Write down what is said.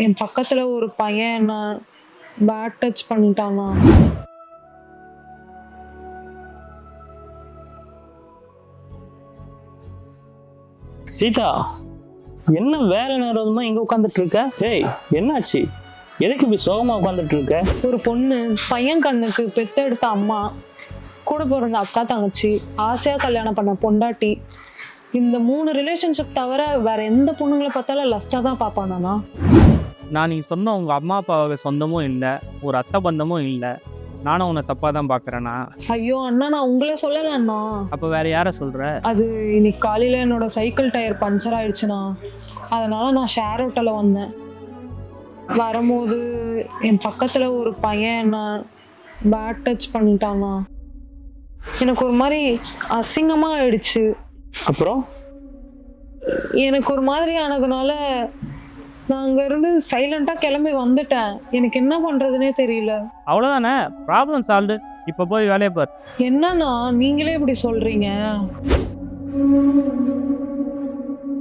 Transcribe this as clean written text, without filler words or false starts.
என் பக்கத்துல ஒரு பையன் என்ன பேட் டச் பண்ணிட்டானா. சீதா, என்ன வேலை நேரமா இங்க உட்காந்துட்டு இருக்க? ஏய், என்னாச்சு? எதுக்கு இப்படி சோகமா உட்காந்துட்டு இருக்க? ஒரு பொண்ணு பையன் கண்ணுக்கு பெத்தெடுத்த அம்மா, கூட பிறந்த அக்கா தங்கச்சி, ஆசையா கல்யாணம் பண்ண பொண்டாட்டி, இந்த 3 ரிலேஷன்ஷிப் தவிர வேற எந்த பொண்ணுங்களை பார்த்தாலும் லஸ்டா தான் பார்ப்பானா. நான் நீ சொன்ன உங்க அம்மா அப்பாவுக்கு சொந்தமும் இல்லை, ஒரு அத்தை பந்தமும் இல்லை. நானும் உன்னை தப்பா தான் பாக்குறேனா? ஐயோ அண்ணா, நான் உங்களே சொல்லலண்ணா. அப்ப வேற யார சொல்ற? அது இன்னைக்கு காலையில என்னோட சைக்கிள் டயர் பஞ்சர் ஆயிடுச்சுண்ணா. அதனால நான் ஷேர் ஆட்டோல வந்தேன். வரும்போது என் பக்கத்துல ஒரு பையன் என்ன பேட் டச் பண்ணிட்டானா. எனக்கு ஒரு மாதிரி அசிங்கமா ஆயிடுச்சு. அப்புறம் எனக்கு ஒரு மாதிரி ஆனதுனால நான் அங்க இருந்து சைலண்டா கிளம்பி வந்துட்டேன். எனக்கு என்ன பண்றதுனே தெரியல. அவ்வளவுதானே, ப்ராப்ளம் சால்வ்டு. இப்ப போய் வேலையை பார். என்னன்னா நீங்களே இப்படி சொல்றீங்க?